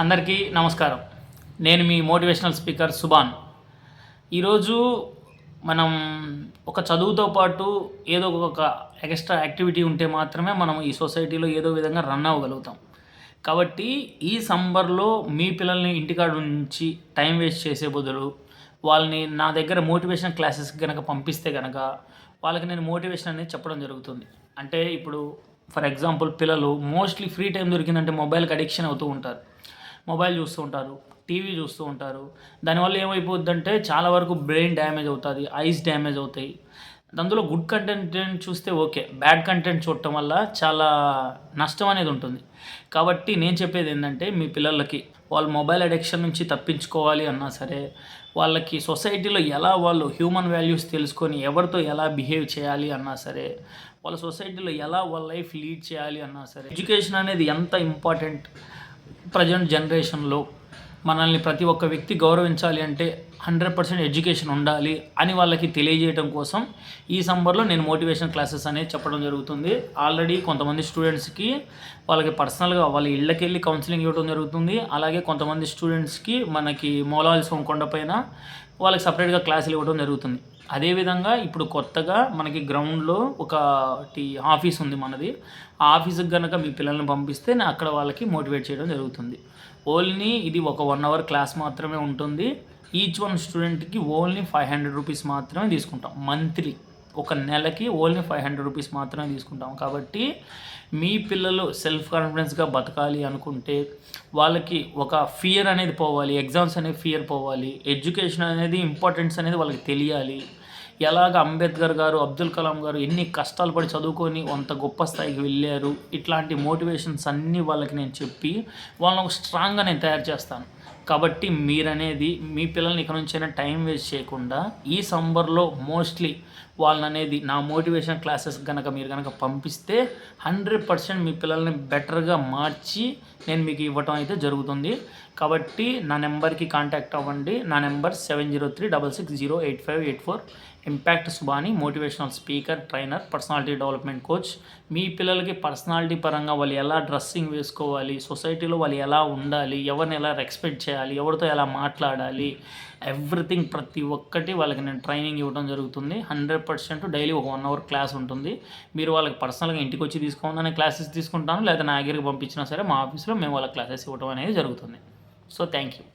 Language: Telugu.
అందరికీ నమస్కారం. నేను మీ మోటివేషనల్ స్పీకర్ సుభాన్. ఈరోజు మనం ఒక చదువుతో పాటు ఏదో ఒక ఎక్స్ట్రా యాక్టివిటీ ఉంటే మాత్రమే మనం ఈ సొసైటీలో ఏదో విధంగా రన్ అవ్వగలుగుతాం. కాబట్టి ఈ సమ్మర్‌లో మీ పిల్లల్ని ఇంటికాడ ఉంచి టైం వేస్ట్ చేసే బదులు వాళ్ళని నా దగ్గర మోటివేషన్ క్లాసెస్‌కి గనక పంపిస్తే గనక వాళ్ళకి నేను మోటివేషన్ అనేది చెప్పడం జరుగుతుంది. అంటే ఇప్పుడు ఫర్ ఎగ్జాంపుల్ పిల్లలు మోస్ట్‌లీ ఫ్రీ టైం దొరికిందంటే మొబైల్‌కి అడిక్షన్ అవుతూ ఉంటారు. మొబైల్ చూస్తూ ఉంటారు, టీవీ చూస్తూ ఉంటారు. దానివల్ల ఏమైపోద్దంటే చాలా వరకు బ్రెయిన్ డ్యామేజ్ అవుతుంది, ఐస్ డ్యామేజ్ అవుతాయి. అందులో గుడ్ కంటెంట్ చూస్తే ఓకే, బ్యాడ్ కంటెంట్ చూడటం వల్ల చాలా నష్టం అనేది ఉంటుంది. కాబట్టి నేను చెప్పేది ఏంటంటే మీ పిల్లలకి వాళ్ళు మొబైల్ అడిక్షన్ నుంచి తప్పించుకోవాలి అన్నా సరే, వాళ్ళకి సొసైటీలో ఎలా వాళ్ళు హ్యూమన్ వాల్యూస్ తెలుసుకొని ఎవరితో ఎలా బిహేవ్ చేయాలి అన్నా సరే, వాళ్ళ సొసైటీలో ఎలా వాళ్ళ లైఫ్ లీడ్ చేయాలి అన్నా సరే, ఎడ్యుకేషన్ అనేది ఎంత ఇంపార్టెంట్ ప్రజెంట్ జనరేషన్లో మనల్ని ప్రతి ఒక్క వ్యక్తి గౌరవించాలి అంటే 100% ఎడ్యుకేషన్ ఉండాలి అని వాళ్ళకి తెలియజేయడం కోసం ఈ సమ్మర్లో నేను మోటివేషన్ క్లాసెస్ అనేది చెప్పడం జరుగుతుంది. ఆల్రెడీ కొంతమంది స్టూడెంట్స్కి వాళ్ళకి పర్సనల్గా వాళ్ళ ఇళ్ళకి వెళ్ళి కౌన్సిలింగ్ ఇవ్వడం జరుగుతుంది. అలాగే కొంతమంది స్టూడెంట్స్కి మనకి మూలాల సోమకొండ పైన వాళ్ళకి సపరేట్గా క్లాసులు ఇవ్వడం జరుగుతుంది. అదేవిధంగా ఇప్పుడు కొత్తగా మనకి గ్రౌండ్లో ఒకటి ఆఫీస్ ఉంది మనది. ఆ ఆఫీస్కి కనుక మీ పిల్లల్ని పంపిస్తే నేను అక్కడ వాళ్ళకి మోటివేట్ చేయడం జరుగుతుంది. ఓన్లీ ఇది ఒక 1 అవర్ క్లాస్ మాత్రమే ఉంటుంది. ఈచ్ వన్ స్టూడెంట్కి ఓన్లీ 500 రూపీస్ మాత్రమే తీసుకుంటాం మంత్లీ. ఒక నెలకి ఓన్లీ 500 రూపీస్ మాత్రమే తీసుకుంటాం. కాబట్టి మీ పిల్లలు సెల్ఫ్ కాన్ఫిడెన్స్గా బతకాలి అనుకుంటే వాళ్ళకి ఒక ఫియర్ అనేది పోవాలి, ఎగ్జామ్స్ అనేది ఫియర్ పోవాలి, ఎడ్యుకేషన్ అనేది ఇంపార్టెన్స్ అనేది వాళ్ళకి తెలియాలి. ఎలాగ అంబేద్కర్ గారు, అబ్దుల్ కలాం గారు ఎన్ని కష్టాలు పడి చదువుకొని అంత గొప్ప స్థాయికి వెళ్ళారు, ఇట్లాంటి మోటివేషన్స్ అన్నీ వాళ్ళకి నేను చెప్పి వాళ్ళని ఒక స్ట్రాంగ్గా నేను తయారు చేస్తాను. కాబట్టి మీరనేది మీ పిల్లల్ని ఇక నుంచైనా టైం వేస్ట్ చేయకుండా ఈ సమ్మర్లో మోస్ట్లీ వాళ్ళననేది నా మోటివేషన్ క్లాసెస్ కనుక మీరు కనుక పంపిస్తే 100% మీ పిల్లల్ని బెటర్గా మార్చి నేను మీకు ఇవ్వటం అయితే జరుగుతుంది. కాబట్టి నా నెంబర్కి కాంటాక్ట్ అవ్వండి. నా number 7036608584. Impact Subani, motivational speaker, trainer, personality development coach. మీ పిల్లలకి పర్సనాలిటీ పరంగా వాళ్ళు ఎలా డ్రెస్సింగ్ వేసుకోవాలి, సొసైటీలో వాళ్ళు ఎలా ఉండాలి, ఎవరిని ఎలా రెస్పెక్ట్ చేయాలి, ఎవరితో ఎలా మాట్లాడాలి, ఎవ్రీథింగ్ ప్రతి ఒక్కటి వాళ్ళకి నేను ట్రైనింగ్ ఇవ్వడం జరుగుతుంది. 100% డైలీ ఒక 1 అవర్ క్లాస్ ఉంటుంది. మీరు వాళ్ళకి పర్సనల్గా ఇంటికి వచ్చి తీసుకోవాలని క్లాసెస్ తీసుకుంటాను, లేదా నా దగ్గరికి పంపించినా సరే మా ఆఫీస్లో మేము వాళ్ళకి క్లాసెస్ ఇవ్వడం అనేది జరుగుతుంది. So thank you.